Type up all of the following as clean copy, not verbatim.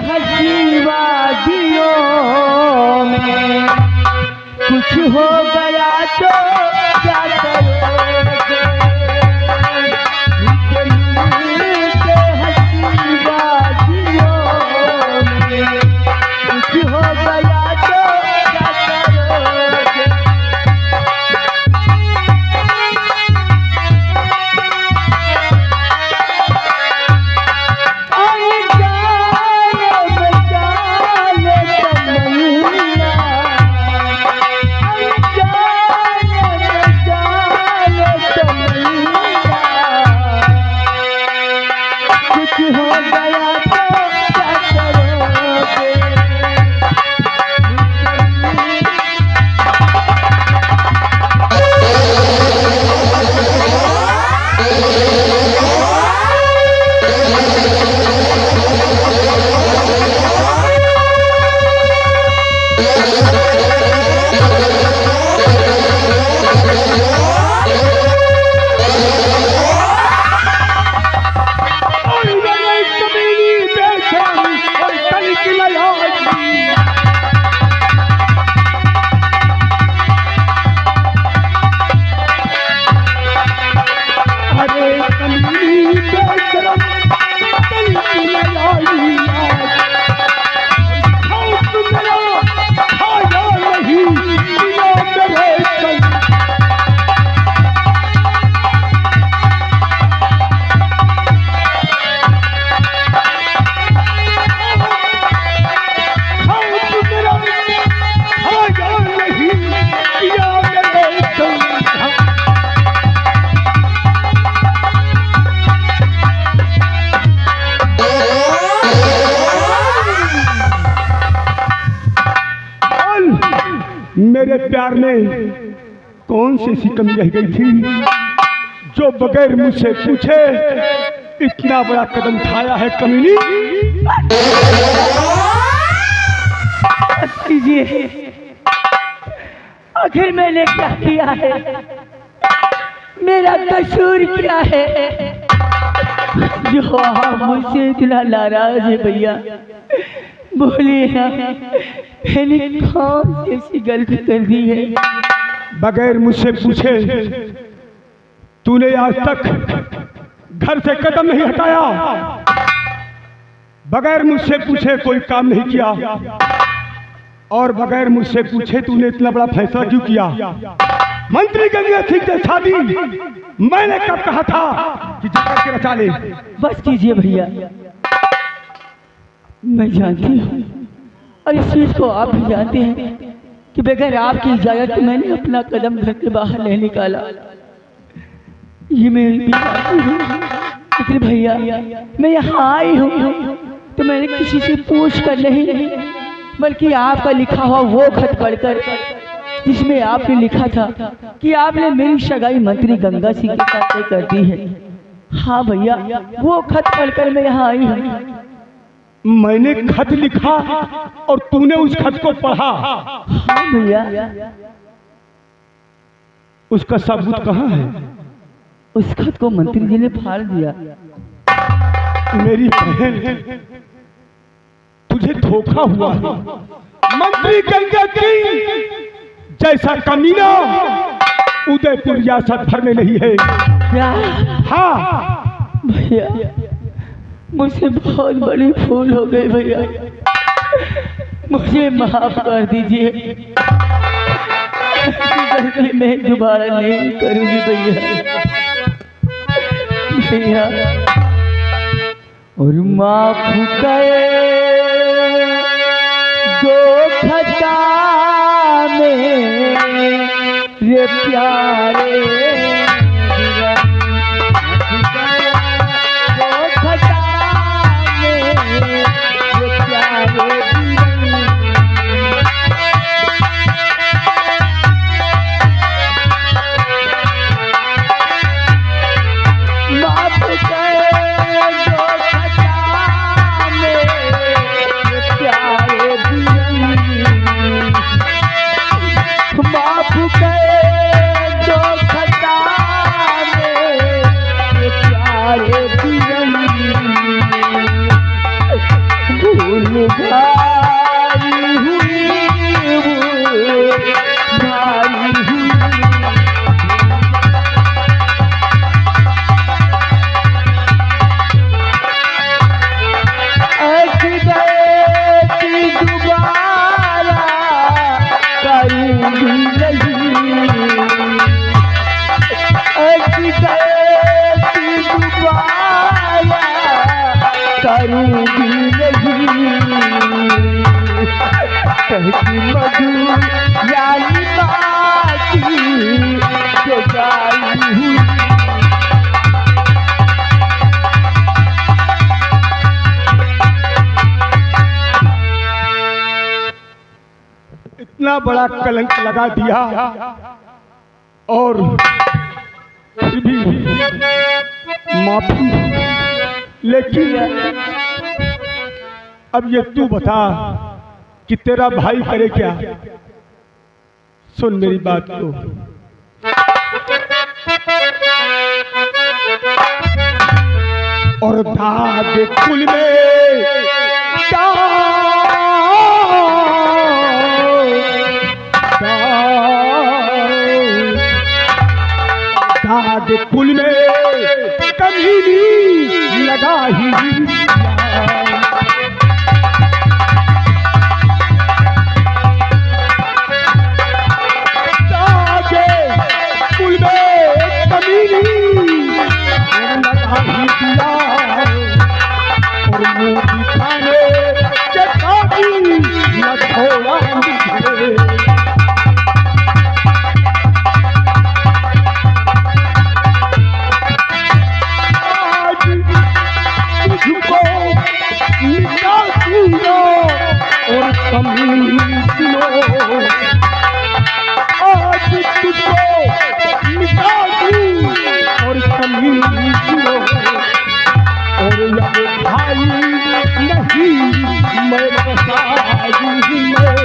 हंसी वादियों में कुछ हो गया तो क्या करोगे। के हंसी वादियों में कुछ हो गया तो क्या करोगे। मेरे प्यार में कौन सी ऐसी कमी रह गई थी जो बगैर मुझसे पूछे इतना बड़ा कदम उठाया है कमीनी। कीजिए, आखिर मैंने क्या किया है, मेरा कसूर क्या है जो आप मुझसे इतना नाराज है। भैया बोलिए ना, मैंने कौन सी ऐसी गलती कर दी है। बगैर मुझसे पूछे तूने आज तक घर से कदम नहीं हटाया, बगैर मुझसे पूछे कोई काम नहीं किया, और बगैर मुझसे पूछे तूने इतना बड़ा फैसला क्यों किया। मंत्री गंगा सिंह से शादी मैंने कब कहा था कि जाकर के रचा ले। बस कीजिए भैया, मैं जानती हूँ और इस चीज को आप भी जानते हैं कि बगैर आपकी इजाजत मैंने अपना कदम घर के बाहर नहीं निकाला। ये मैं भी जानती हूँ, लेकिन भैया मैं यहाँ आई हूँ तो मैंने किसी से पूछ कर नहीं, बल्कि आपका लिखा हुआ वो खत पढ़कर जिसमें आपने लिखा था कि आपने मेरी सगाई मंत्री गंगा सिंह के साथ तय कर दी है। हाँ भैया, वो खत पढ़कर मैं यहाँ आई हूँ। मैंने खत लिखा और तूने उस खत को पढ़ा? हाँ भैया। उसका सबूत कहाँ है? उस खत को मंत्री जी ने फाड़ दिया। मेरी बहन, तुझे धोखा हुआ है। मंत्री गंगा सिंह जैसा कमीना उदयपुर रियासत भर में नहीं है। क्या? हाँ भैया, मुझसे बहुत बड़ी भूल हो गई भैया, मुझे माफ कर दीजिए। गलती मैं दोबारा नहीं करूंगी भैया। भैया और माफ करे दो खता में रे प्यारे माफ करे दो खता भारी हुई वो भारी हुई। दोबारा करूँगी नहीं, दोबारा करूँगी नहीं। कहती मधु यानी बाकी जो गाई हुई। इतना बड़ा कलंक लगा दिया और फिर भी माफी। लेकिन अब ये तू बता कि तेरा भाई करे क्या। सुन मेरी बात को। और दाग कुल में दाग कुल में कभी नहीं लगा ही। दाग कुल में कभी नहीं लगा ही दिया। और मुँह दिखाने के काफी न छोड़ा मुझे। और कमी सुनो आज तुझको मिटा दूं। और कमी सुनो और ये भाई नहीं मैं बता दूं मैं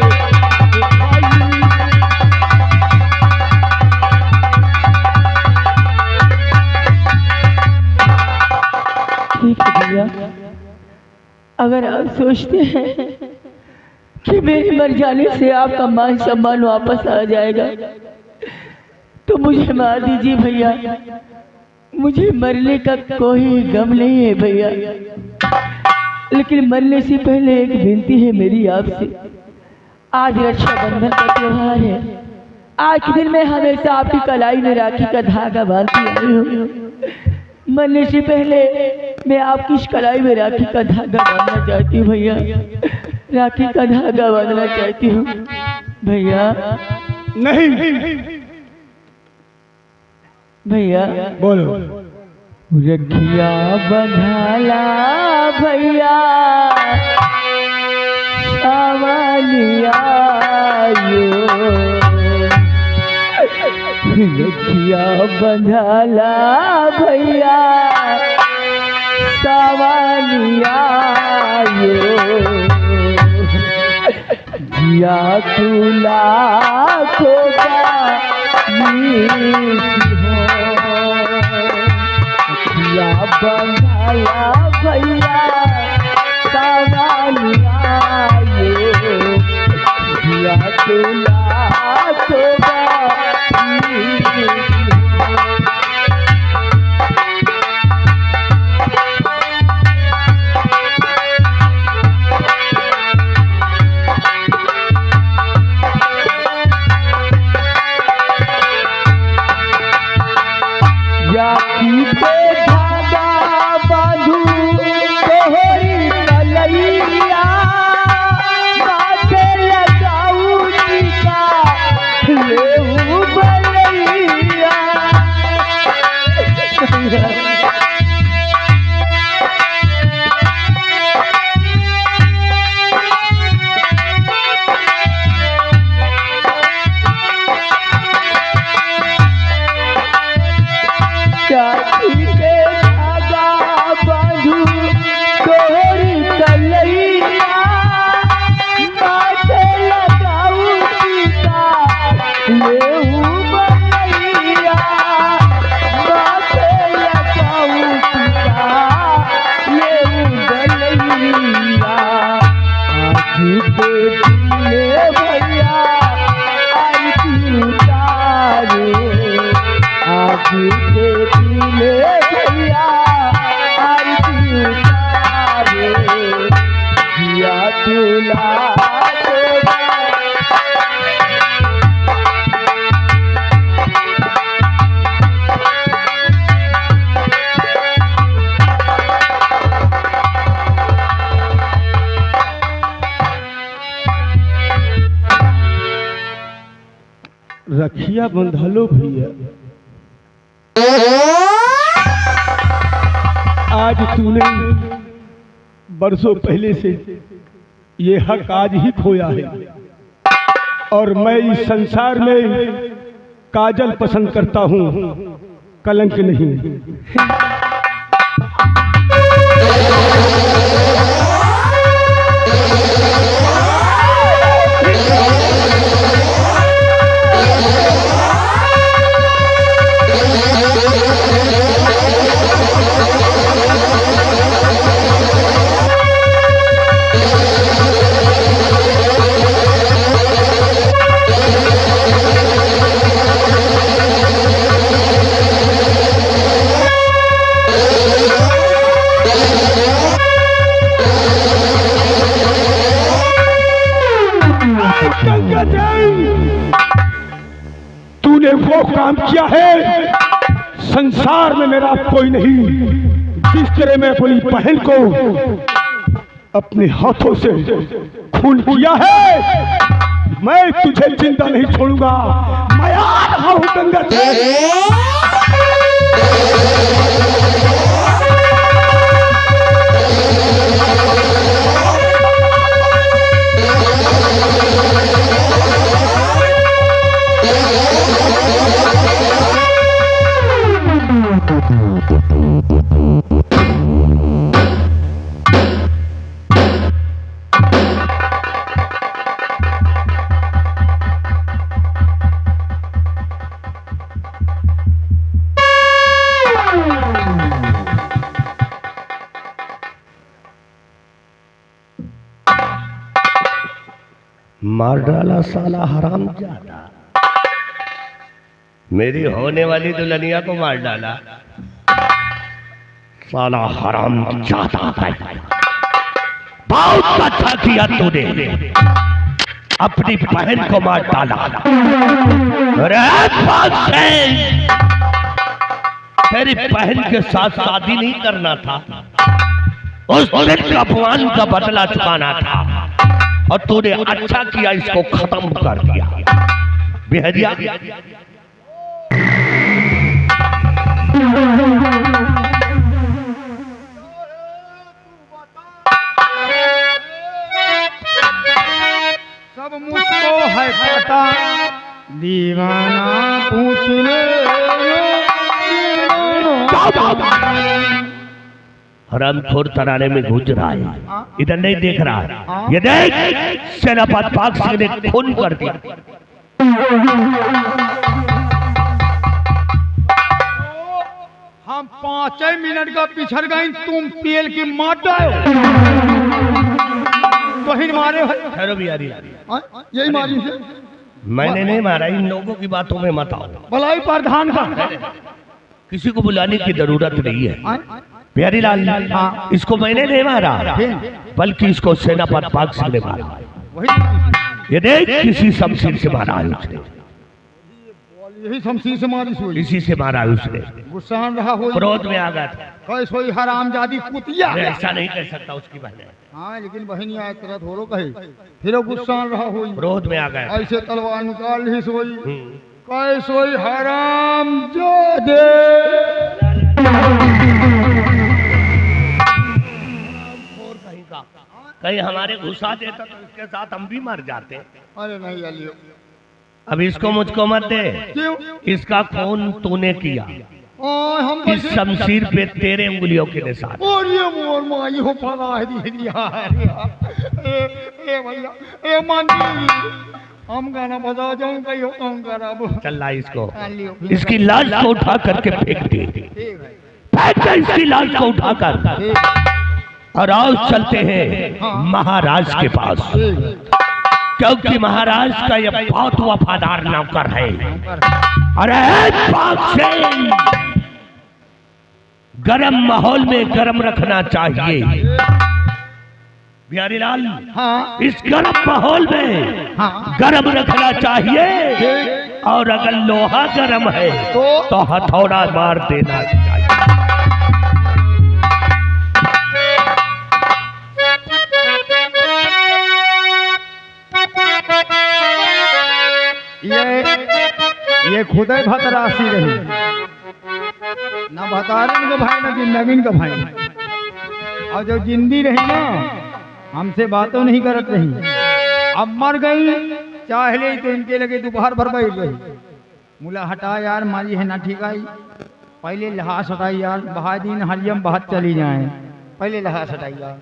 भाई। ठीक है भैया, अगर आप सोचते हैं कि मेरे मर जाने से आपका मान सम्मान वापस आ जाएगा तो मुझे मार दीजिए भैया। मुझे मरने का कोई गम नहीं है भैया, लेकिन मरने से पहले एक विनती है मेरी आपसे। आज रक्षाबंधन का त्योहार है। आज के दिन मैं हमेशा आपकी कलाई में राखी का धागा बांधती आई हूँ। मरने से पहले मैं आपकी इस कलाई में राखी का धागा बांधना चाहती हूँ भैया। राखी का धागा बांधना चाहती हूँ भैया। नहीं भैया बोलो। रखिया बंधाला भैया सावलिया यो। रखिया बंधाला भैया सावलिया यो। जिया तुला को या बंधाया भैया सावलिया यो। जिया तुला को धागा बांधू झूठे पीले भैया आरती उतारे, आज झूठे पीले भैया आरती उतारे, जिया तुला रखिया बंधलो भैया, आज तूने बरसों पहले से ये हक आज ही खोया है, और मैं इस संसार में काजल पसंद करता हूँ, कलंक नहीं। तूने वो काम किया है संसार में मेरा कोई नहीं, जिस तरह मैं अपनी बहन को अपने हाथों से खून किया है, मैं तुझे जिंदा नहीं छोड़ूंगा। मैं आ रहा हूं गंगा से। मार डाला साला हराम जादा, मेरी होने वाली दुल्हनिया को मार डाला साला हराम जादा। बहुत अच्छा किया तूने, अपनी बहन को मार डाला। तेरी बहन के साथ शादी नहीं करना था, उस दिन का अपमान का बदला चुकाना था, और तूने अच्छा किया इसको खत्म कर दिया। बेहदिया सब मुझको है पता, दीवाना पूछने हरामखोर तराने में गूंज रहा है, इधर नहीं देख रहा है। ये देख, सेनापति पाक सिंह ने खून कर दिया। हम 5 मिनट का पिछड़ गए, तुम तेल की माटा तो ही मारे ठहरो बिहारी, यही मारी से। मैंने नहीं मारा, इन लोगों की बातों में मत आओ। भलाई प्रधान का किसी को बुलाने की जरूरत नहीं है। बिहारी लाल, इसको मैंने नहीं मारा, बल्कि इसको सेनापति पाक सिंह ने मारा। ये देख, किसी शमशीर से मारा है उसने, यही शमशीर से मारी सोई, इसी से मारा है उसने। गुस्सा रहा हो, क्रोध में आ गया था। कैसोई हरामजादी कुतिया, ऐसा नहीं कह सकता उसकी बहन। हाँ, लेकिन बहनी आए तरह थोड़ो कहे, फिर गुस्सा रहा हो, क्रोध में आ गया, ऐसे तलवार निकाल ही सोई। कैसोई हरामजादे, कहीं हमारे घुसा देता तो इसके साथ हम भी मर जाते। अरे नहीं अलियो, अब इसको मुझको मत दे। क्यों? इसका खून तूने किया, हम इस शमशीर पे तेरे उंगलियों के निशान। और ये मोर माई हो पड़ा है दिया। ए भैया, ए मानी, हम गाना बजा जाऊं कहीं हम खराब। चल ला इसको, इसकी लाश को उठा करके फेंक दे। फेंक दे इसकी लाश को उठाकर। और आओ चलते हैं महाराज के पास, क्योंकि महाराज का ये बहुत वफादार नौकर है। अरे बाप से गरम माहौल में गरम रखना चाहिए बिहारी लाल। हाँ। इस गरम माहौल में गरम रखना चाहिए, और अगर लोहा गरम है तो हथौड़ा मार देना चाहिए। ये खुदे भतरासी रही, ना भतारन को भाई ना नवीन का भाई, और जो जिंदी रही ना हमसे बातों नहीं करत रही, अब मर गई चाहले तो इनके लगे दोपहर भर बैठ गई। मुला हटा यार मारी है ना ठीक आई, पहले लहास हटाई यार, बहा दिन हरियम बहत चली जाए, पहले लहास हटाई यार।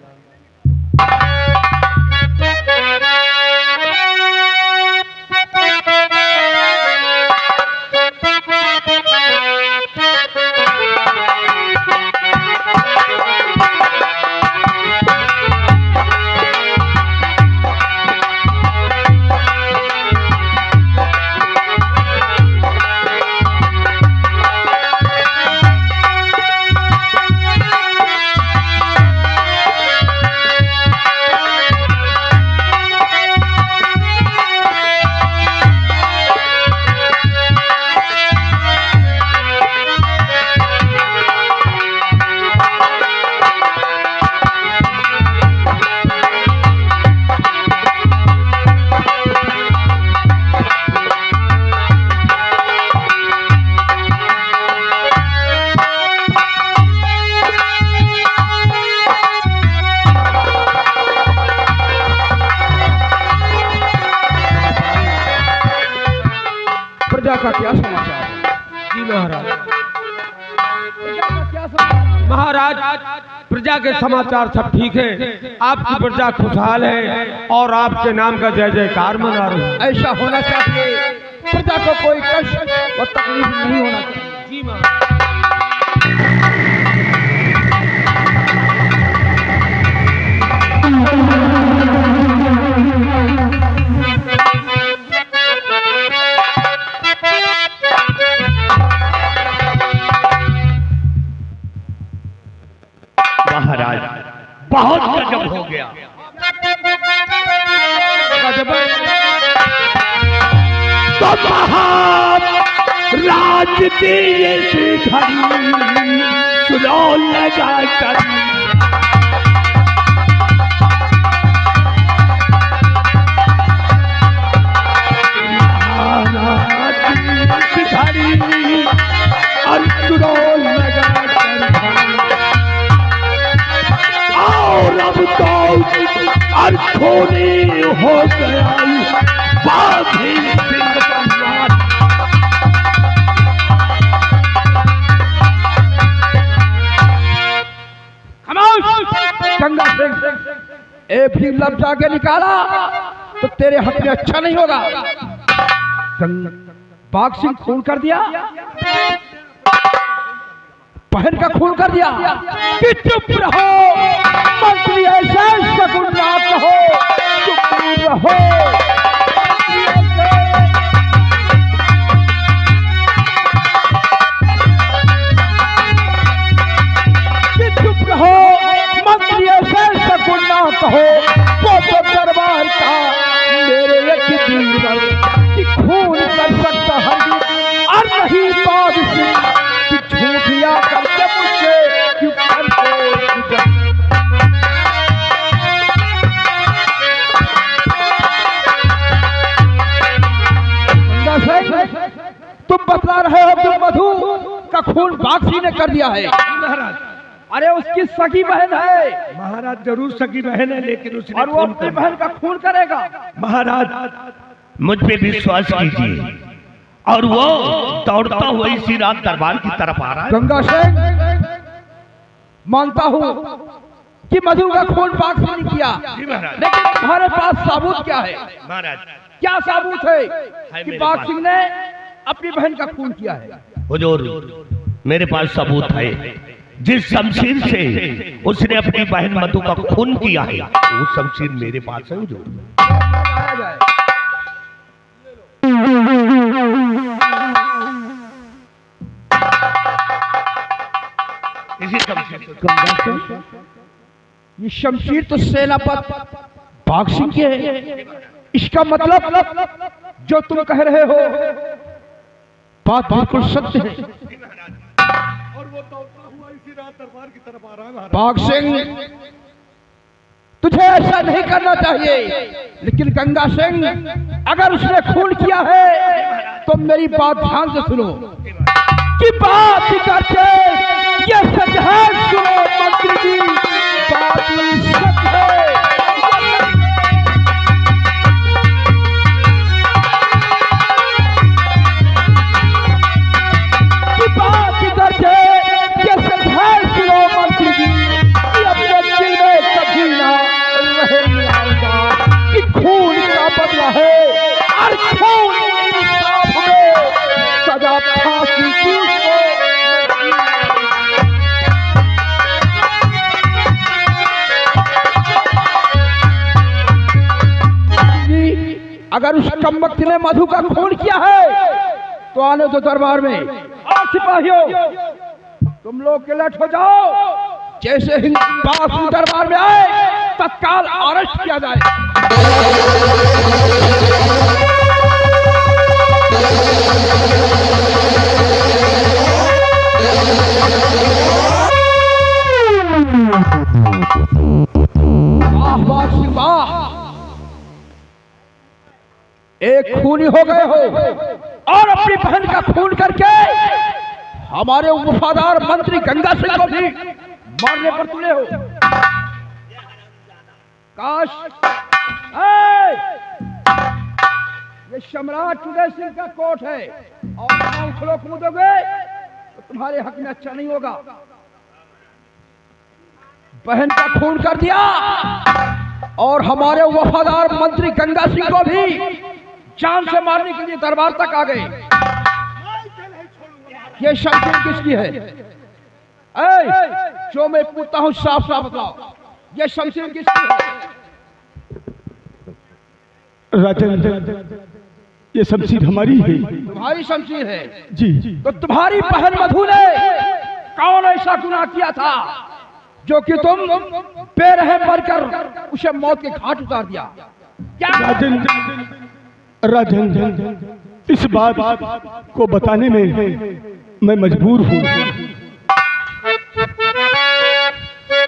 प्रजा का क्या समाचार है? जी महाराज। प्रजा का क्या समाचार? महाराज प्रजा के समाचार सब ठीक है, आपकी प्रजा खुशहाल है और आपके नाम का जय जयकार मना रही है। ऐसा होना चाहिए, प्रजा को कोई कष्ट व तकलीफ नहीं होना चाहिए। जी महाराज। महाराज बहुत गजब हो गया। तो महाराज की ये घड़ी सुनो लगा कर, घड़ी और सुनो लगा और अब तो अरखोनी हो गया बाधी सिंह सम्राट। गंगा सिंह एक भी लफ्ज आगे निकाला तो तेरे हक में अच्छा नहीं होगा। बाघ सिंह खून कर दिया, बहन का खून कर दिया कि चुप रहो, मंत्री ऐसा शकुन ना कहो, चुप रहो। कि चुप रहो, मंत्री ऐसा शकुन ना कहो, वो तो दरबार का मेरे एक बीरबल कि खून कर सकता हर और नहीं बाघ सिंह कि झूठिया करके मुझसे क्यों करते। तुम बतला रहे हो कि मधु का खून बाघसी ने कर दिया है। महाराज अरे उसकी सगी बहन है। महाराज जरूर सगी बहन है, लेकिन उसने और वो अपनी बहन का खून करेगा। महाराज मुझ पे विश्वास कीजिए, और वो दौड़ता हुआ इसी रात दरबार की तरफ आ रहा है। गंगा सिंह मानता हूँ कि मधु का खून बाघ से नहीं किया, जी महाराज। लेकिन तुम्हारे पास सबूत क्या है? महाराज क्या सबूत है कि मेरे बाघ पास। सिंह ने अपनी बहन का खून किया है? हुजूर मेरे पास सबूत है, जिस शमशीर से उसने अपनी बहन मधु का खून किया है वो शमशीर मेरे पास है जो इसी शमशीर से। ये शमशीर तो सेनापति बाघ सिंह की है। इसका मतलब जो तुम कह रहे हो बात बिल्कुल सत्य है। और वो दौड़ता हुआ इसी रात दरबार की तरफ आ रहा है। बाघ सिंह तुझे ऐसा नहीं करना चाहिए, लेकिन गंगा सिंह अगर उसने खून किया है तो मेरी बात ध्यान से सुनो कि बात करके ये सच है। सुनो मंत्री जी, बात सच है। कि बात करके ये सच है। सुनो मंत्री जी, कि अपने दिल में कभी ना रहे मिलाऊंगा कि खून का बदला है और खून इंसाफ में सजा फांसी की उसको। अगर उस कमबख्त ने मधु का खून किया है तो आने दो दरबार में। और सिपाहियों तुम लोग अलर्ट हो जाओ, जैसे ही बासु दरबार में आए तत्काल अरेस्ट किया जाए। वाह वाह सिंह वाह, एक खूनी हो गए हो और अपनी बहन का खून करके हमारे वफादार मंत्री गंगा सिंह को भी मारने पर तुले हो। काश ये सम्राट उदय सिंह का कोर्ट है और नाम खुलो कूदोगे तो तुम्हारे हक में अच्छा नहीं होगा। बहन का खून कर दिया और हमारे वफादार मंत्री गंगा सिंह को भी जान से मारने के लिए दरबार तक आ गए। ये शमशीर किसकी है? जो मैं पूछता हूं साफ साफ बताओ, ये शमशीर किसकी है? राजन, ये शमशीर हमारी है। तुम्हारी शमशीर है जी। तो तुम्हारी बहन मधु ने कौन ऐसा गुनाह किया था जो कि तुम बेरहम मरकर उसे मौत के घाट उतार दिया? क्या राजन, इस बात को बताने में मैं मजबूर हूँ,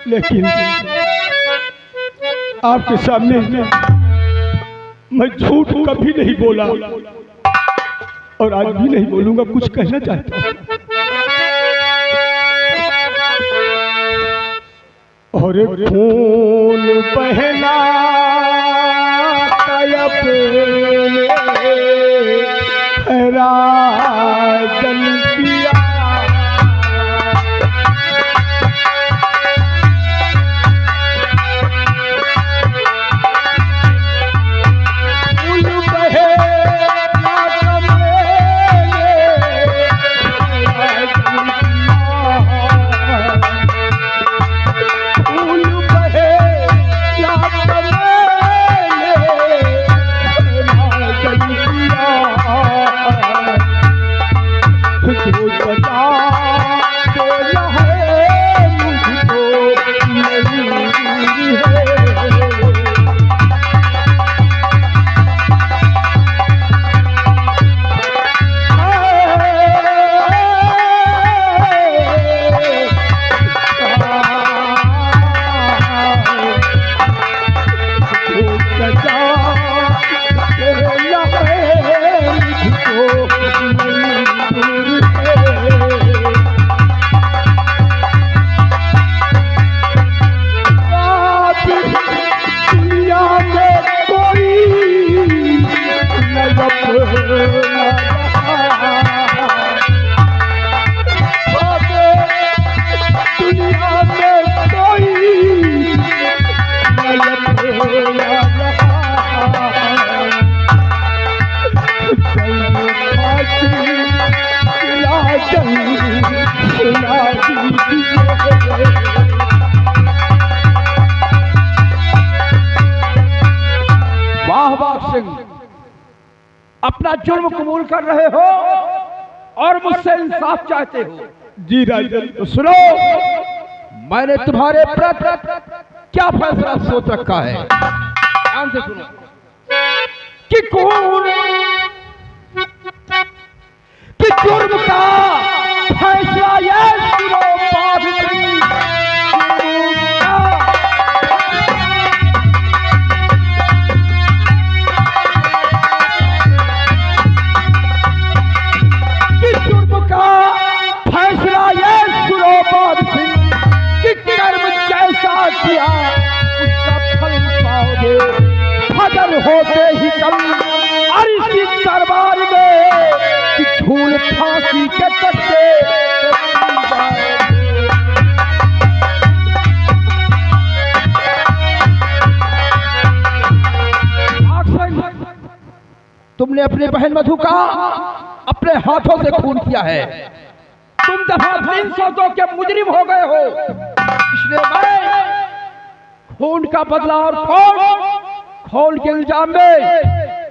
लेकिन आपके सामने मैं झूठ कभी नहीं बोला और आज भी नहीं बोलूंगा। कुछ कहना चाहता हूँ। और खून बहना राजन पिया, फूल बहे फूल बहे वाह बाग सिंह, अपना जुर्म कबूल कर रहे हो और मुझसे इंसाफ चाहते हो। जी राजन। तो सुनो, मैंने तुम्हारे प्रति क्या फैसला सोच रखा है, ध्यान से सुनो। कि कौन कि जुर्म का फैसला ये सुनो बाग सिंह, जुर्म का फैसला ये सुनो बाग सिंह, कि कर्म जैसा किया उसका फल पाओगे। फजल होते ही कल अरिसी दरबार में कि झूल फांसी के कट्टे तुमने अपने बहन मधु का अपने हाथों से खून किया है। तुम दफा 302 के मुजरिम हो गए हो, इसलिए मैं खून का बदला और खून के इल्जाम में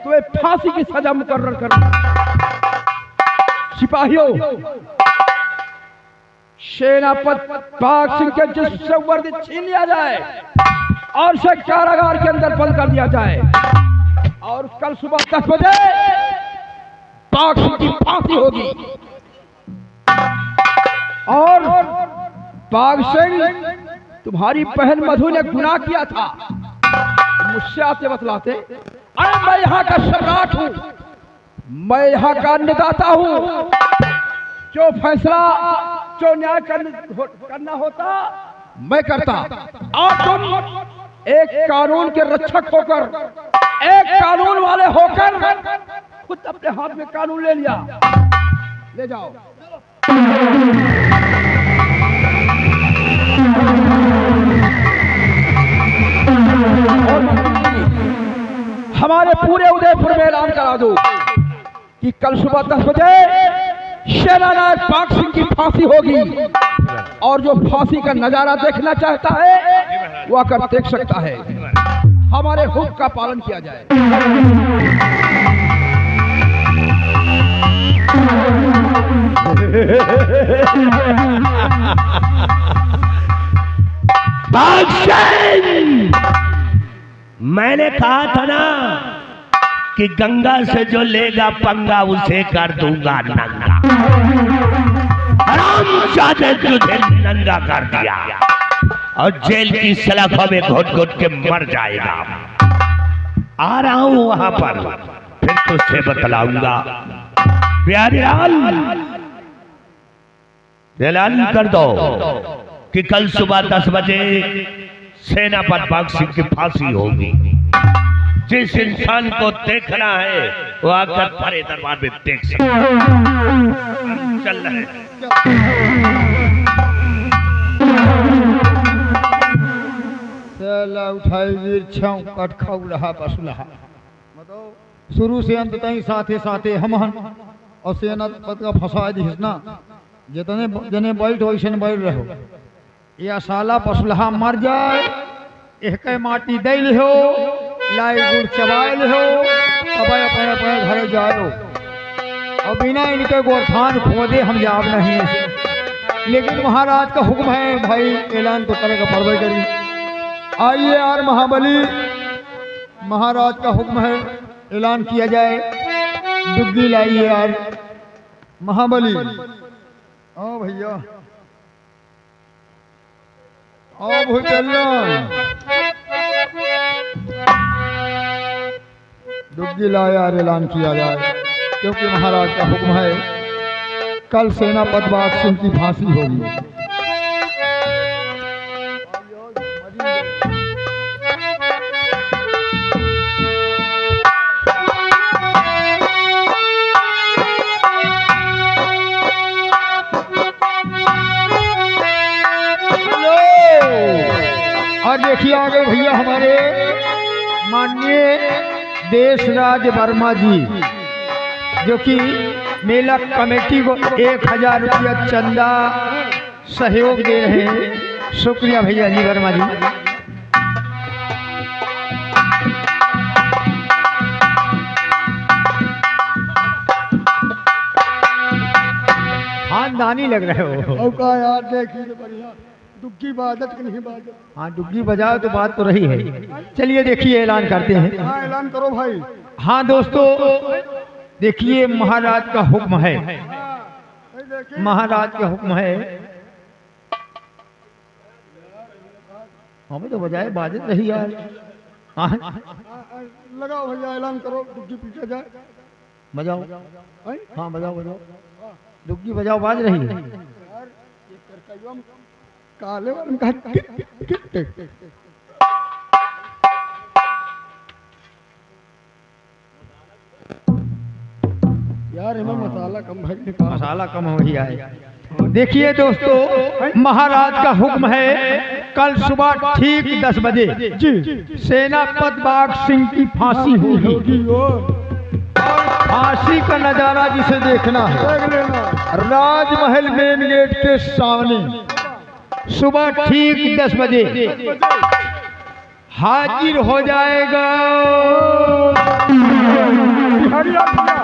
तुम्हें फांसी की सजा मुकर्रर करूंगा। सिपाहियों, सेनापति बाग सिंह के जिससे वर्दी छीन लिया जाए और उसे कारागार के अंदर बंद कर दिया जाए, और कल सुबह 10 बजे बाग सिंह की फांसी होगी। और बाग सिंह, तुम्हारी बहन मधु ने गुनाह किया था, मुझसे आते बतलाते। अरे मैं यहाँ का सम्राट हूँ, मैं यहाँ का अन्नदाता हूँ। जो फैसला, जो न्याय करना होता मैं करता, और तुम एक कानून के रक्षक होकर, एक कानून वाले होकर खुद अपने हाथ में कानून ले लिया। ले जाओ। हमारे पूरे उदयपुर में ऐलान करा दो कि कल सुबह 10 बजे सेनानायक बाग सिंह की फांसी होगी, और जो फांसी का नजारा देखना चाहता है वो आकर देख सकता है। हमारे हुक्म का पालन किया जाए। बाग सिंह, मैंने कहा था ना कि गंगा से जो लेगा पंगा उसे कर दूंगा नंगा। हरामजादे तुझे नंगा कर दिया और जेल की सलाखों में घुट घुट के मर जाएगा। आ रहा हूं वहां पर, फिर तुझसे बतलाऊंगा। प्यारेलाल, ऐलान कर दो कि कल सुबह 10 बजे सेनापति बाग सिंह की फांसी होगी। जिस इंसान को देखना है वो आकर परे दरबार में देख सकता है। चल रहे चला उठाई वीर छाऊ कट खाऊ रहा पसुलहा। शुरू से अंत तक साथे साथे हमहन और सेनापति का फंसा दिस ना, जितने जने बैठ वैसे बैठ रहो। या साला पसुलहा मर जाए, एक माटी दैल हो, लाई गुड़ चबाइल हो, अब अपने अपने घर जाओ। और बिना इनके गोरखान खोदे हम जाब नहीं। लेकिन महाराज का हुक्म है भाई, ऐलान तो करेगा परवाह करी। आइए यार महाबली, महाराज का हुक्म है, ऐलान किया जाए। दुग्गी लाइए यार महाबली। ओ भैया, ओ भूचल्ला, दुग्गी लाए यार, ऐलान किया जाए। क्योंकि महाराज का हुक्म है, कल सेनापति बाग सिंह की फांसी होगी। और देखिए आगे भैया हमारे माननीय देशराज वर्मा जी, जो कि मेला कमेटी को 1000 रुपया चंदा सहयोग दे रहे हैं। शुक्रिया भैया जी वर्मा जी। तूफानी लग रहे हो। और का यार देखिए तो बढ़िया दुग्गी बादत की नहीं बादत। हाँ डुग्गी बजाओ तो बात तो रही है। चलिए देखिए ऐलान करते हैं। हाँ ऐलान करो भाई। हाँ दोस्तों देखिए महाराज का हुक्म है, महाराज का हुक्म है। हमें तो बजाए बाजत रही यार। हाँ लगाओ भैया ऐलान करो दुग्गी पीछे जाए। बजाओ। हाँ बजाओ बजाओ, डुग्गी बजाओ, बाज रही है। काले वाले का यार इनमें मसाला कम भाई निकाल। मसाला कम हो ही आए। देखिए दोस्तों महाराज का हुक्म है, कल सुबह ठीक 10 बजे जी सेनापति बाग सिंह की फांसी होगी। होगी और फांसी का नजारा जिसे देखना है देख लेना। राजमहल मेन गेट के सामने सुबह ठीक 10 बजे हाजिर हो जाएगा। बिहारी आ गया।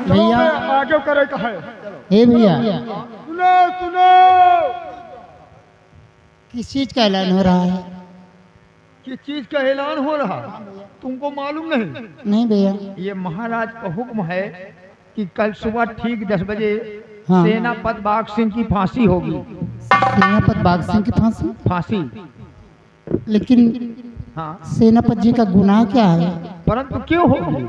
चलो भैया। मैं आगे करे का है। हे भैया, सुनो सुनो किस चीज का ऐलान हो रहा है? किस चीज का ऐलान हो रहा तुमको मालूम नहीं? नहीं भैया। ये महाराज का हुक्म है कि कल सुबह ठीक 10 बजे हाँ। सेनापति बाग सिंह की फांसी होगी। सेनापति बाग सिंह की फांसी? फांसी। लेकिन हाँ सेनापति जी का गुनाह क्या है? परंतु क्यों होगी?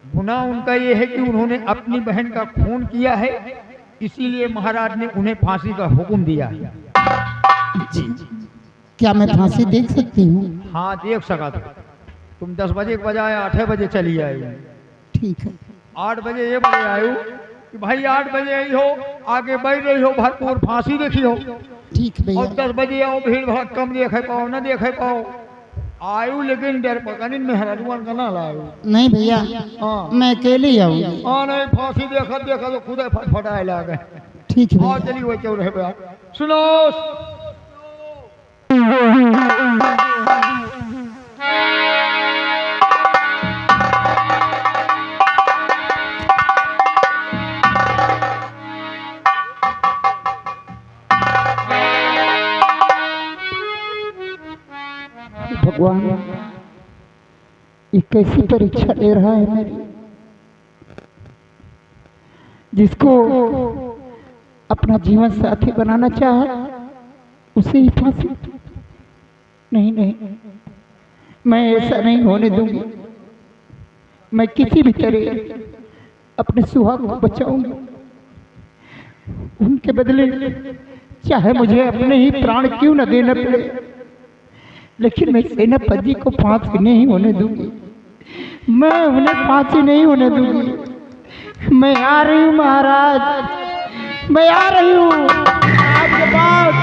गुनाह उनका ये है कि उन्होंने अपनी बहन का खून किया है, इसीलिए महाराज ने उन्हें फांसी का हुक्म दिया है। क्या मैं फांसी देख सकती हूँ? हाँ देख सका तो। तुम 10 बजे के बजाय 8 बजे चली आई। ठीक है। 8 बजे ये बजे आयो कि भाई 8 बजे आई हो, आगे बढ़ रही हो, भरपूर फांसी देखी हो। ठीक भैया। और 10 बजे आओ, भीड़ बहुत कम देखे पाओ, न देखे पाओ। आयु लेकिन डर पकड़न में हरनुमान का ना लाओ। नहीं भैया, हाँ मैं अकेले ही आऊंगी। हाँ नहीं फांसी देखा देखा तो खुद फटफटाए लगे। ठीक है और भैया। चली वो चौराहे पे सुनो। भगवान ये कैसी परीक्षा ले रहा है मेरी, जिसको अपना जीवन साथी बनाना चाहा उसे ही फांसी। नहीं नहीं, मैं ऐसा नहीं होने दूंगी। मैं किसी भी तरह अपने सुहाग को बचाऊंगी। उनके बदले चाहे मुझे अपने ही प्राण क्यों न देना पड़े, लेकिन मैं सेनापति जी को फांसी नहीं होने दूंगी। मैं उन्हें फांसी नहीं होने दूंगी। मैं आ रही हूँ महाराज, मैं आ रही हूँ आपके पास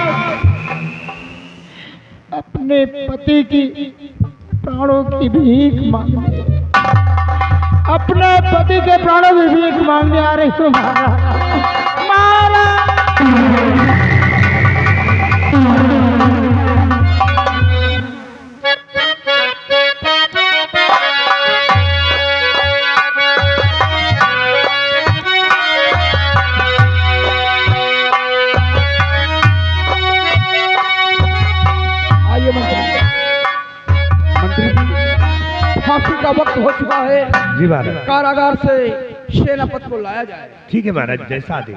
अपने पति की प्राणों की भीख मांगने, अपने पति के प्राणों की भीख मांगने आ रही हूँ महाराज। महाराज फांसी का वक्त हो चुका है। जी महाराज। कारागार से सेनापति को लाया जाए। ठीक है महाराज, जैसा आदेश।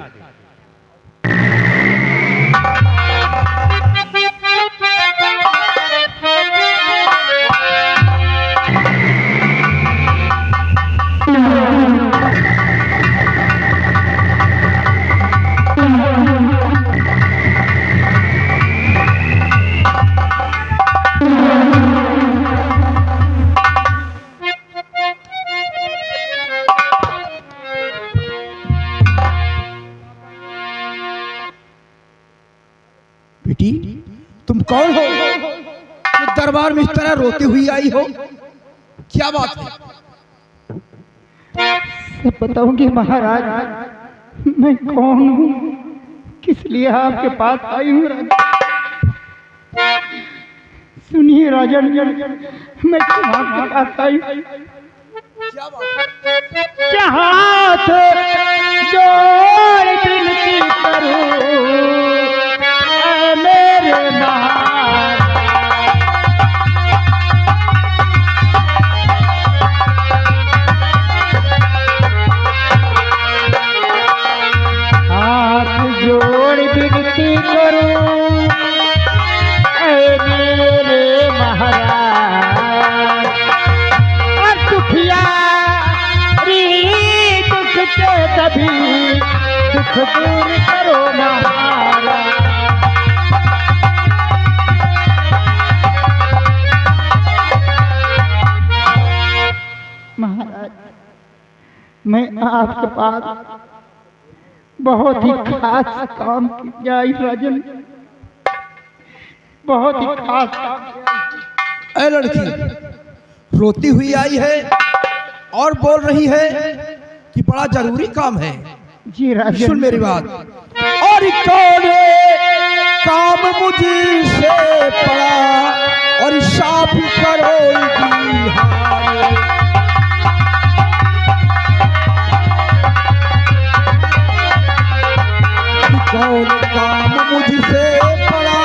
बेटी तुम कौन हो कि दरबार में इस तरह रोती हुई आई हो? क्या बात है? सब बताऊंगी महाराज, मैं कौन हूँ, किस लिए आपके पास आई हूँ। सुनिए राजन, मैं तुम्हारे पास आई क्या बात है? हाथ जोड़ विनती करूं दुख दूर करो महाराज। महाराज मैं आपके पास बहुत ही खास काम की आई राजन, बहुत ही खास काम। ए लड़की रोती हुई आई है और बोल रही है कि बड़ा जरूरी काम है। जी राजन सुन मेरी बात। और कौन काम मुझसे पड़ा और साफ करोगी हार। कौन काम मुझसे पड़ा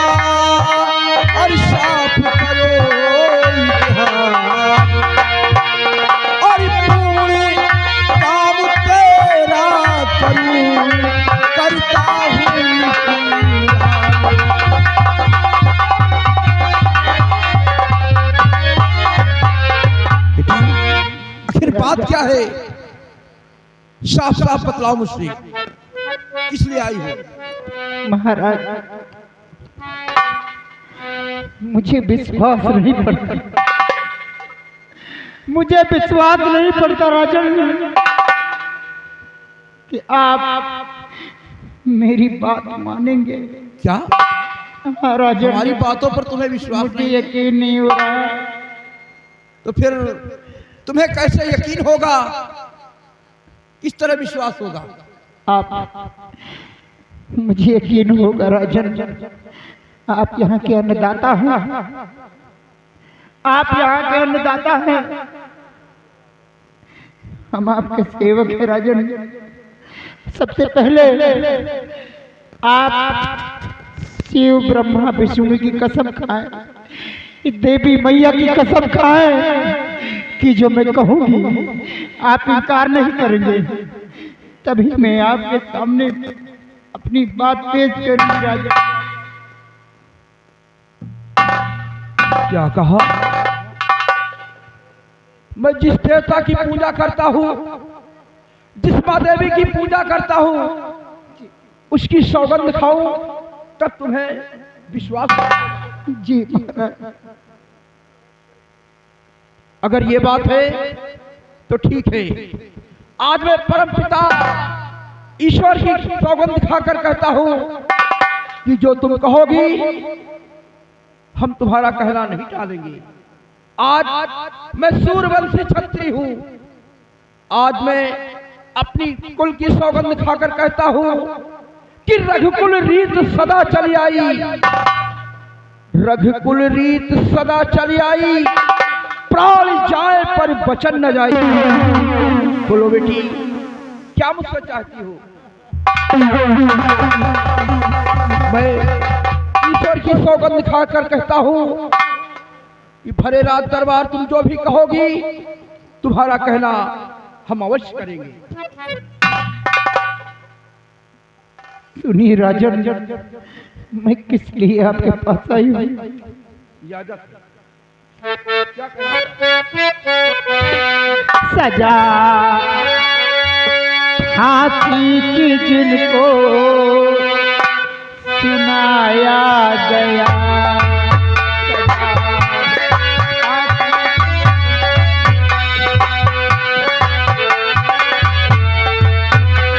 और साफ करोगी हार। और पूरे काम तेरा करूं करता हूँ आखिर बात क्या है? साफ साफ बतलाओ मुझसे, किस लिए आई हो? महाराज मुझे विश्वास नहीं पड़ता, मुझे विश्वास नहीं पड़ता राजन कि आप मेरी बात मानेंगे। क्या हाँ राजन, हमारी बातों पर तुम्हें विश्वास मुझे नहीं? यकीन नहीं हो रहा है। तो फिर तुम्हें कैसे यकीन होगा? किस तरह विश्वास होगा? आप मुझे यकीन होगा राजन, आप यहाँ के अन्नदाता हैं, आप यहाँ के अन्नदाता हैं, हम आपके सेवक हैं राजन। सबसे पहले आप शिव ब्रह्मा विष्णु की कसम खाएं, देवी मैया की कसम खाएं कि जो मैं कहूंगी आप इनकार नहीं करेंगे, तभी मैं आपके सामने अपनी बात पेश करूंगी राजा। क्या कहा? मैं जिस देवता की पूजा करता हूँ, जिस माँ देवी की पूजा करता हूँ, उसकी सौगंध खाऊं तब तुम्हें विश्वास होगा। जी अगर ये बात है तो ठीक है। आज मैं परम पिता ईश्वर की सौगंध खाकर कहता हूं कि जो तुम कहोगी हम तुम्हारा कहना नहीं टालेंगे। आज मैं सूर्यवंशी क्षत्रिय हूं। आज मैं अपनी कुल की सौगंध खाकर कहता हूं कि रघुकुल रीत सदा चली आई, रघुकुल रीत सदा चली आई, प्राण जाए पर वचन न जाए। बोलो बेटी, क्या मुझसे चाहती हो? मैं ईश्वर की सौगंध खाकर कहता हूं कि भरे रात दरबार तुम जो भी कहोगी तुम्हारा कहना हम अवश्य करेंगे। सुनिए राजन, मैं किस लिए आपके पास आई हूँ? इजाजत। सजा हाथी की जिनको सुनाया गया,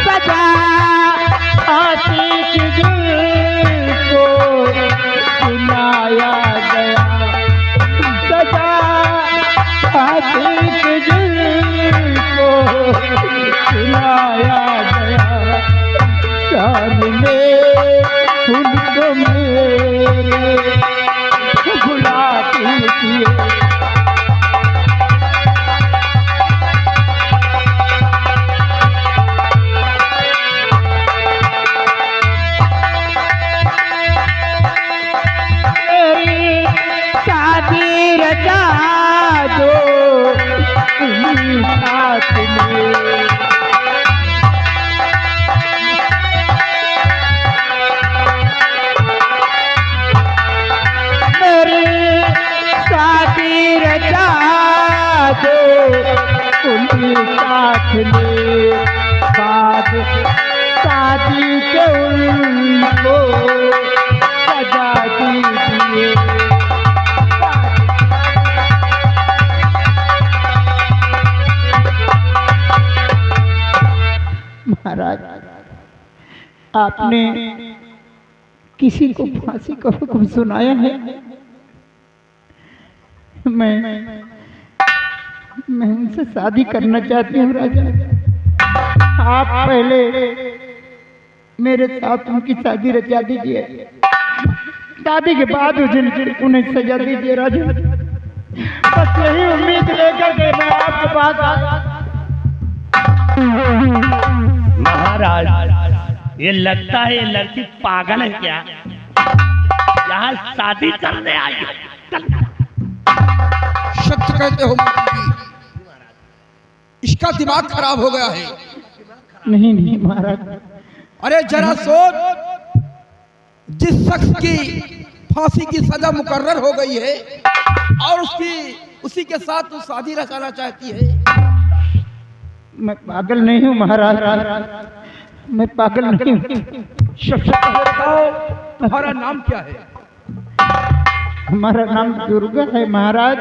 सजा हाथी की जिनको सुनाया गया, सजा हाथी की जिनको सुनाया गया, सामने उनको मेरे गुलाटी किए। मेरी शादी रचा दो उन्हीं साथ में, मेरी शादी रचा दो उन्हीं साथ में, बाद शादी के उनको सजा दीजिए। महाराज, आपने किसी को फांसी का हुक्म सुनाया है? मैं उनसे शादी करना चाहती हूँ राजा। आप पहले मेरे साथ उनकी शादी रचा दीजिए, शादी के बाद उन्हें सजा दीजिए राजा। बस यही उम्मीद लेकर के मैं आपके पास आया। महाराज, ये लगता है ये लड़की पागल है क्या? यहाँ शादी करने आई है। सत्य कहते हो मंत्री जी, इसका दिमाग खराब हो गया है। नहीं महाराज। अरे जरा सोच, जिस शख्स की फांसी की सजा मुकर्रर हो गई है और उसी के साथ तू शादी रचाना चाहती है। मैं पागल नहीं हूँ महाराज, मैं पागल नहीं हूँ। तुम्हारा नाम क्या है? हमारा नाम दुर्गा है महाराज।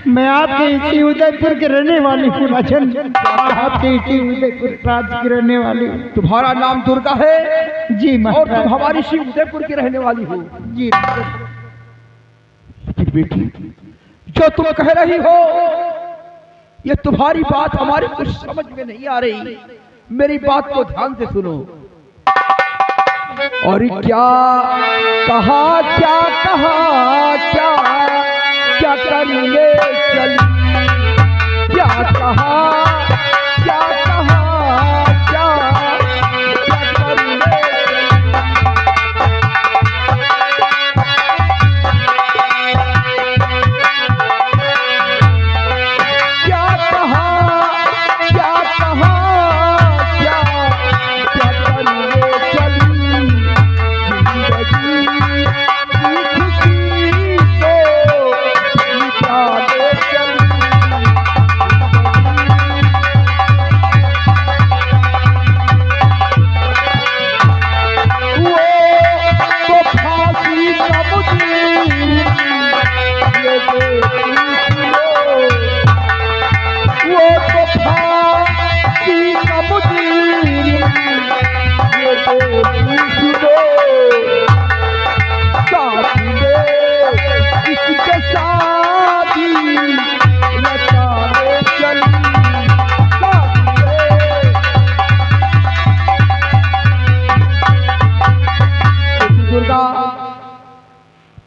मैं आपके इसी उदयपुर के रहने वाली हूँ राजन, आपके इसी उदयपुर राज की रहने वाली हूँ। तुम्हारा नाम दुर्गा है? जी महाराज। और तुम हमारी इसी उदयपुर की रहने वाली हो? जी। बेटी, जो तुम कह रही हो ये तुम्हारी बात हमारी कुछ समझ में नहीं आ रही। मेरी बात को ध्यान से सुनो। और क्या कहा क्या करने चली, क्या कहा क्या करने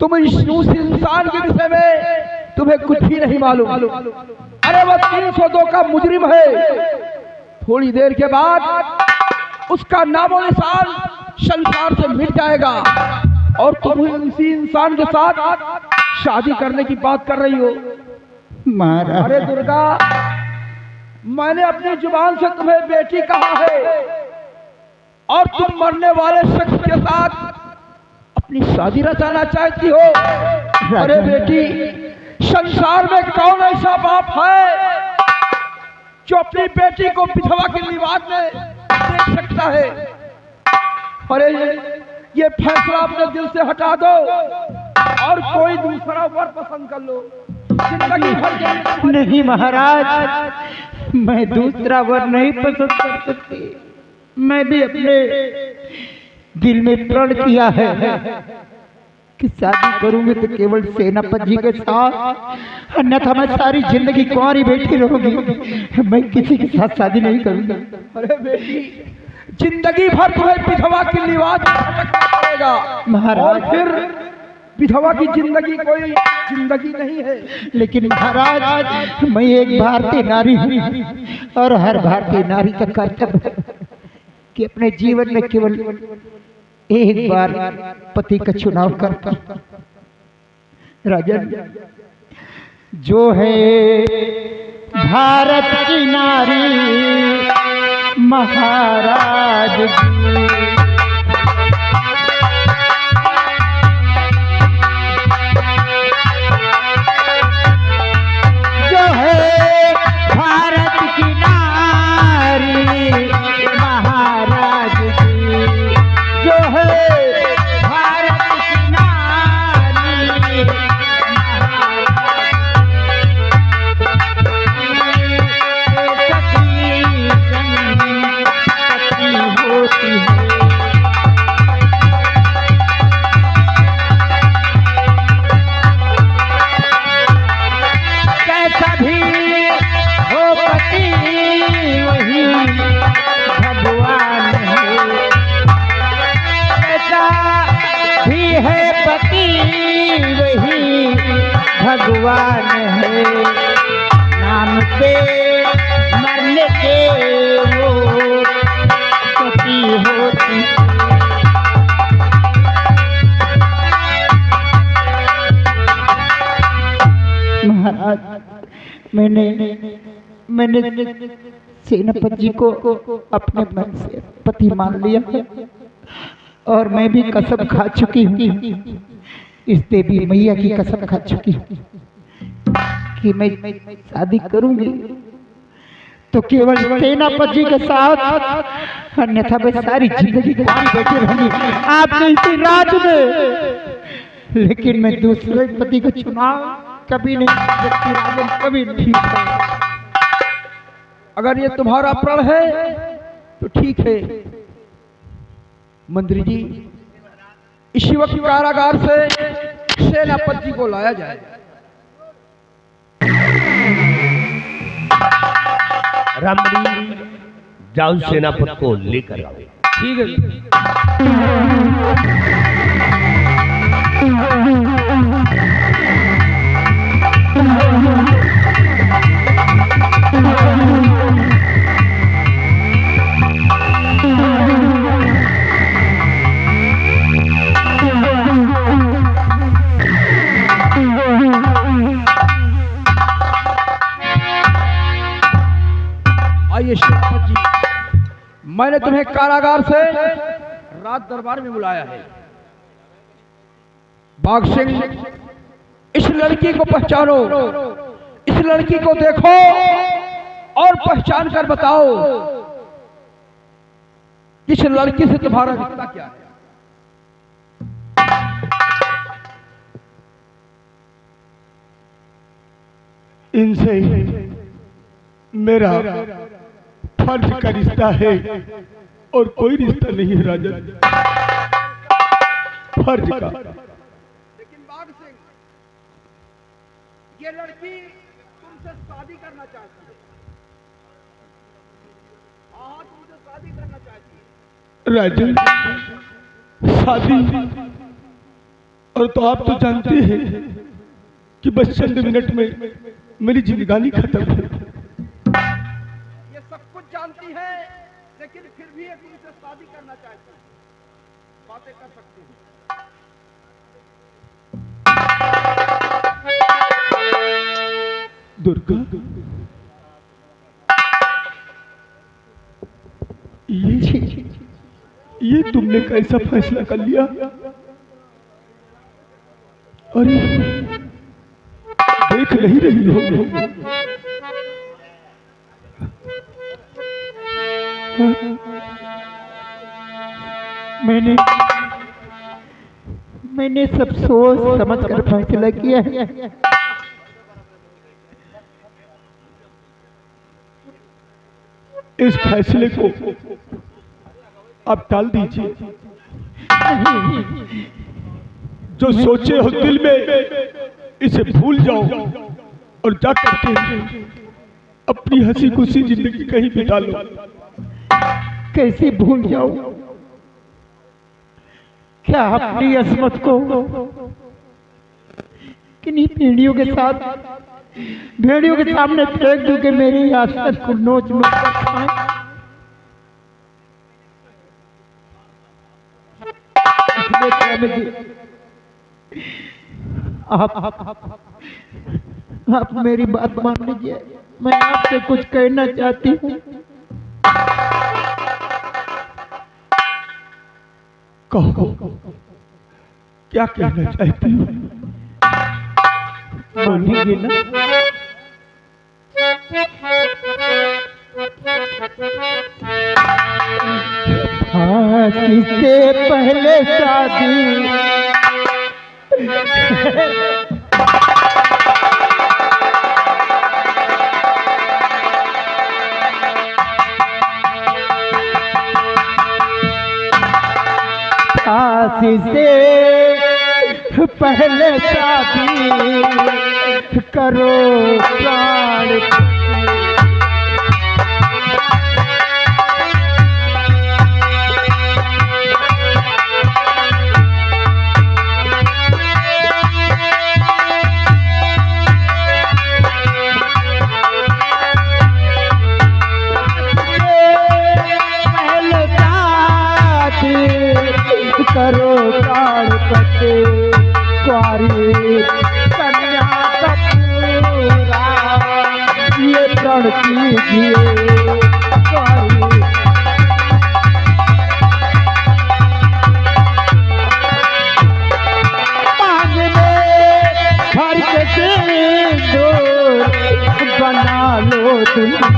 तुम इस इंसान के विषय में तुम्हें कुछ भी नहीं मालूम। अरे वो 302 का मुजरिम है। थोड़ी देर के बाद उसका नामो निशान संसार से मिट जाएगा और तुम इसी इंसान के साथ शादी करने की बात कर रही हो। महाराज, अरे दुर्गा, मैंने अपनी जुबान से तुम्हें बेटी कहा है और तुम मरने वाले शख्स के साथ अपनी शादी रचाना चाहती हो। अरे बेटी, संसार में कौन ऐसा बाप है जो अपनी बेटी को विधवा के लिबास में देख सकता है? अरे ये फैसला अपने दिल से हटा दो और कोई दूसरा वर पसंद कर लो। जिंदगी भर के नहीं महाराज, मैं दूसरा वर नहीं पसंद कर सकती। मैं भी अपने दिल में प्रण किया है कि शादी करूंगी तो केवल सेनापति जी के साथ, अन्यथा मैं सारी जिंदगी कुंवारी बैठी रहूंगी। मैं किसी के साथ शादी नहीं करूंगी। अरे बेटी, जिंदगी भर तुम्हें विधवा की लिबास में भटकना पड़ेगा महाराज। और फिर विधवा की जिंदगी कोई जिंदगी नहीं है। लेकिन महाराज, मैं एक भारतीय नारी हूँ और हर भारतीय नारी का कर्तव्य है कि अपने जीवन में केवल एक बार पति का चुनाव करता। राजन, जो है भारत की नारी महाराज जी, जो है भारत की नारी महाराज जी, भगवान है, नाम पे मरने के वो सती होती। महाराज, मैंने सेनापति जी को अपने मन से पति मान लिया है और मैं भी कसम खा चुकी हूँ, इस देवी मैया की कसम खा चुकी हूँ कि मैं शादी करूंगी तो केवल सेनापति जी के साथ, अन्यथा मैं सारी जिंदगी बैठी रहूंगी आपके इसी राज में। लेकिन मैं दूसरे पति का चुनाव कभी नहीं कर सकती राजन, कभी नहीं। ठीक है, अगर ये तुम्हारा प्रण है तो ठीक है। मंत्री जी, इसी वक्त कारागार से सेनापति जी को लाया जाए। रामड़ी, जाओ सेनापति को लेकर आओ। ठीक है। आइए सेनापति जी, मैंने तुम्हें कारागार से राज दरबार में बुलाया है। बाघ सिंह, इस लड़की को पहचानो, इस लड़की को देखो और पहचान कर बताओ कि इस लड़की से तुम्हारा रिश्ता क्या है। इनसे मेरा फर्ज का रिश्ता है और कोई रिश्ता नहीं है राजन, फर्ज का। लेकिन बाघ सिंह, ये लड़की तुमसे शादी करना चाहती है। हाँ, तुमसे शादी करना चाहती है। राजन, शादी और तो आप तो जानते हैं कि बस चंद मिनट में मेरी जिंदगानी खत्म है। ये सब कुछ जानती है, लेकिन फिर भी ये तुमसे शादी करना चाहती है। बातें कर सकती है। दुर्गा, ये तुमने कैसा फैसला कर लिया? अरे देख नहीं रही हो? मैंने सब सोच समझ कर फैसला किया है। इस फैसले को आप टाल दीजिए। जो सोचे हो दिल में इसे भूल जाओ और जा करके अपनी हंसी खुशी जिंदगी कहीं बिता लो। कैसे भूल जाओ? क्या अपनी असमत को किन्हीं भेड़ियों के साथ, भेड़ियों के सामने फेंक दूं कि मेरी आस्था को नोच नोच कर खाएं? आप मेरी बात मान लीजिए, मैं आपसे कुछ कहना चाहती हूँ। कहो, क्या कहना चाहती हो? मानेंगे ना? फांसी से पहले शादी फांसी से पहले शादी करो प्राण। कीजिए कारी। मांग में भर के सिंदूर बना लो दुल्हन।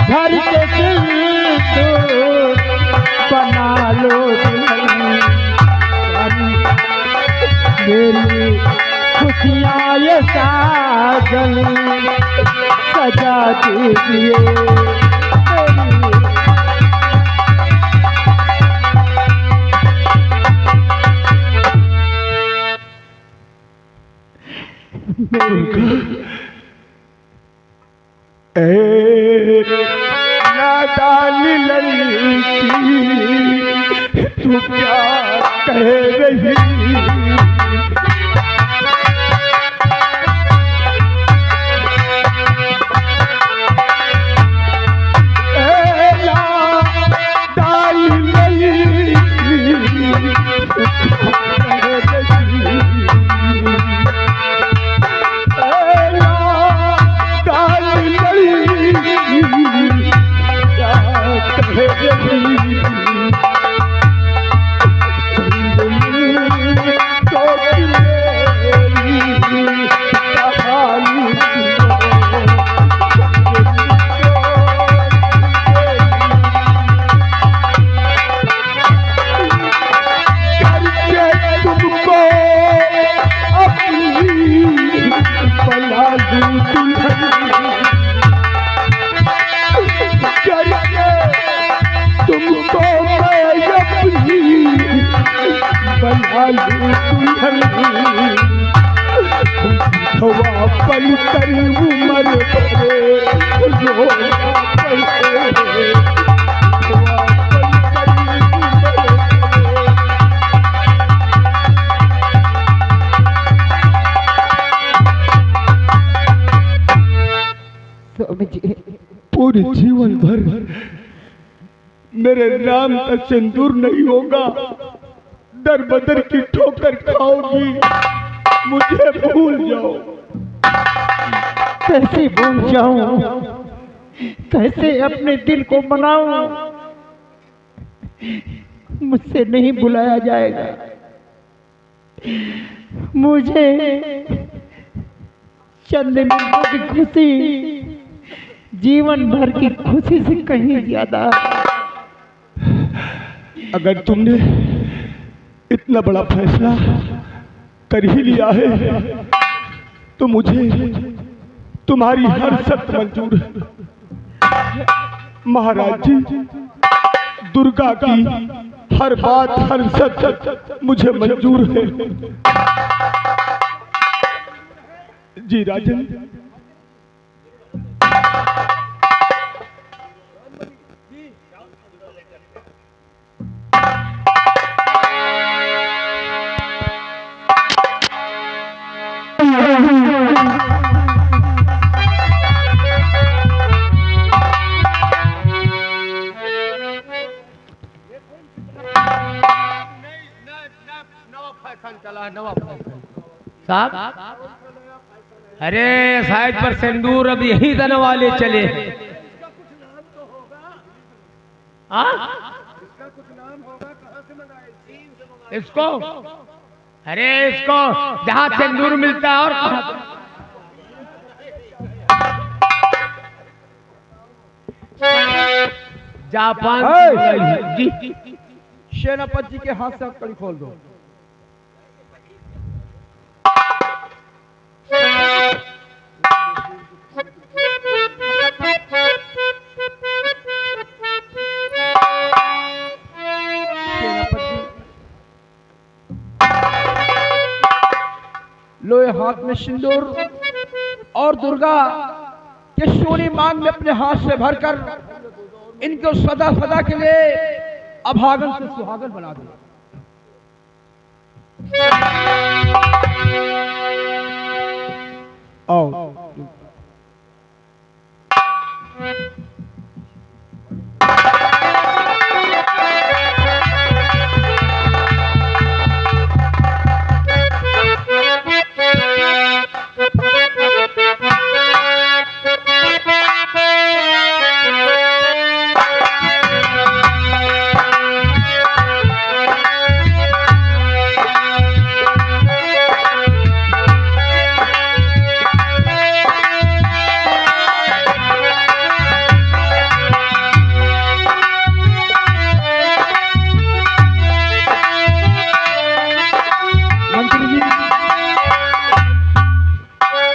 भर के सिंदूर बना लो दुल्हन। मेरी खुशियाँ ये साजन सजा दीजिए। नादान लड़की तू क्या कह रही। हवा पल कर उमर पूरे जीवन भर मेरे नाम का सिंदूर नहीं होगा। दर बदर की ठोकर खाओगी, मुझे भूल जाओ। कैसे भूल जाऊं, कैसे अपने दिल को मनाऊं। मुझसे नहीं बुलाया जाएगा। मुझे चंद मिनटों की खुशी जीवन भर की खुशी से कहीं ज्यादा। अगर तुमने इतना बड़ा फैसला कर ही लिया है तो मुझे तुम्हारी हर शर्त मंजूर है। महाराज जी, दुर्गा की हर बात हर शर्त मुझे मंजूर है। जी राजन। साहब, अरे साइड पर सिंदूर अब यही देने वाले चले। इसको, अरे इसको जहाँ सिंदूर मिलता है और जापान जी। सेनापति जी के हाथ से कड़ी खोल दो। लोहे हाथ में सिंदूर और दुर्गा के सोनी मांग में अपने हाथ से भरकर इनको सदा सदा के लिए अभागन से सुहागन बना दो। आओ।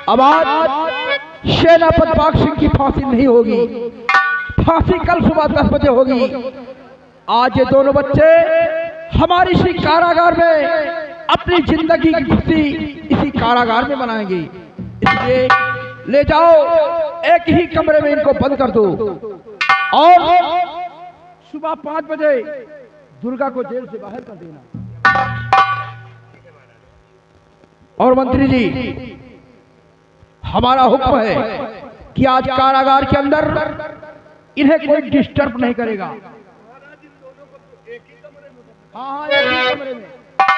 अब आज सेनापति बाघ सिंह की फांसी नहीं होगी, फांसी कल सुबह 10 बजे होगी। आज ये दोनों बच्चे हमारी इसी कारागार में अपनी जिंदगी की खुशी इसी कारागार में मनाएंगे। इसलिए ले जाओ, एक ही कमरे में इनको बंद कर दो और सुबह 5 बजे दुर्गा को जेल से बाहर कर देना। और मंत्री जी, हमारा हुक्म है कि आज कारागार के अंदर इन्हें कोई डिस्टर्ब नहीं करेगा। हाँ, एक ही कमरे में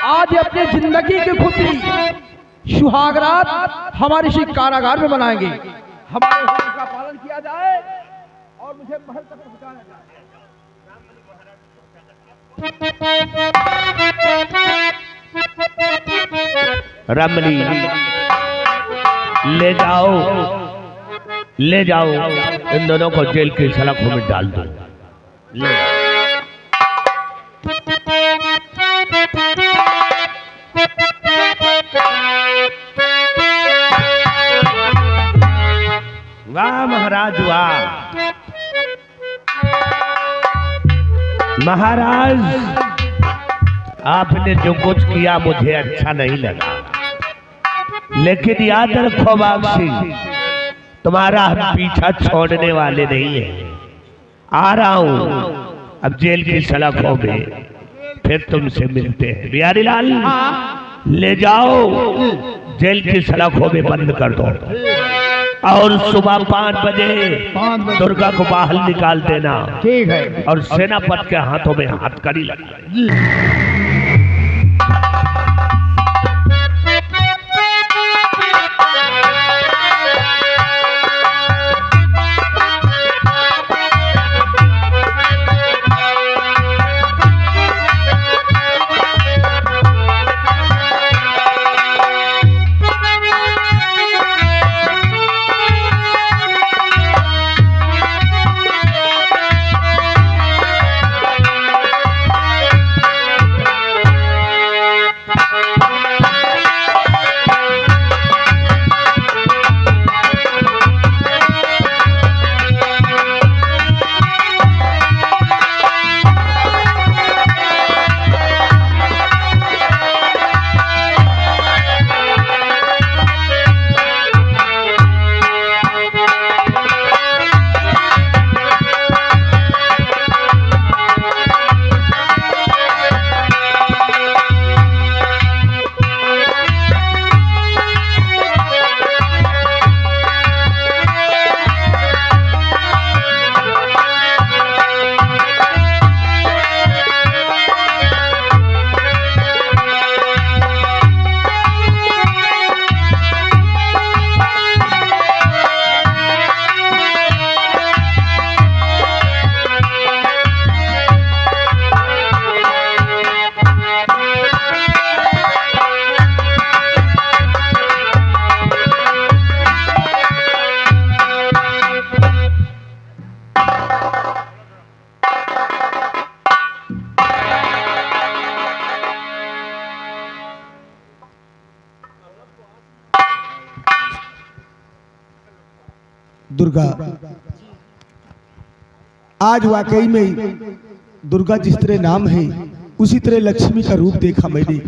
आज अपनी जिंदगी की खुशी सुहागरात हमारे इसी कारागार में मनाएंगे। हमारे हुक्म का पालन किया जाए और मुझे महल तक पहुंचाया जाए। रमणी, ले जाओ, ले जाओ, इन दोनों को जेल की सलाखों में डाल दो। ले जाओ। वाह महाराज वाह। महाराज, आपने जो कुछ किया मुझे अच्छा नहीं लगा, लेकिन याद रखो बाघ सिंह, तुम्हारा हम पीछा छोड़ने वाले नहीं है। आ रहा हूं अब जेल की सलाखों में, फिर तुमसे मिलते हैं। बिहारी लाल, ले जाओ, जेल की सलाखों में बंद कर दो और सुबह 5 बजे दुर्गा को बाहर निकाल देना। ठीक है। और सेनापति के हाथों में हथकड़ी लगाई। दुर्गा, आज वाकई में दुर्गा जिस तरह नाम है उसी तरह लक्ष्मी का रूप देखा मैंने।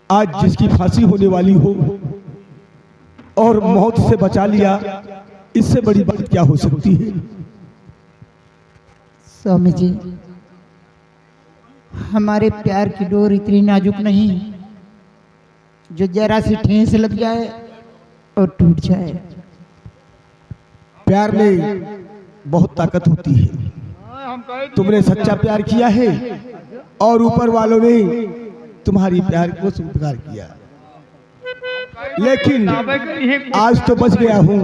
आज जिसकी फांसी होने वाली हो और मौत से बचा लिया, इससे बड़ी बात क्या हो सकती है। स्वामी जी, हमारे प्यार की डोर इतनी नाजुक नहीं जो जरा सी ठेस लग जाए और टूट जाए। प्यार में बहुत ताकत होती है। तुमने सच्चा प्यार किया है और ऊपर वालों ने तुम्हारी प्यार को स्वीकार किया, लेकिन आज तो बच गया हूँ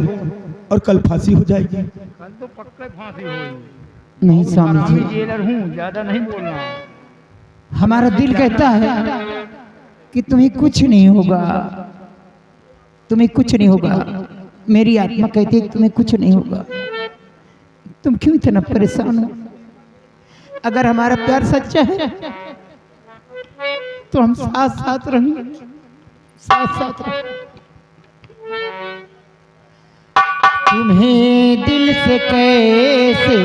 और कल फांसी हो जाएगी। कल तो पक्का फांसी होगी। नहीं स्वामी जी, जेलर हूँ, ज्यादा नहीं बोलना। हमारा दिल कहता है कि तुम्हें कुछ नहीं होगा, तुम्हें कुछ नहीं होगा। मेरी आत्मा कहती है कि तुम्हें कुछ नहीं होगा। तुम क्यों इतना परेशान हो? अगर हमारा प्यार सच्चा है तो हम साथ साथ रहेंगे, साथ साथ रहेंगे। तुम्हें दिल से कैसे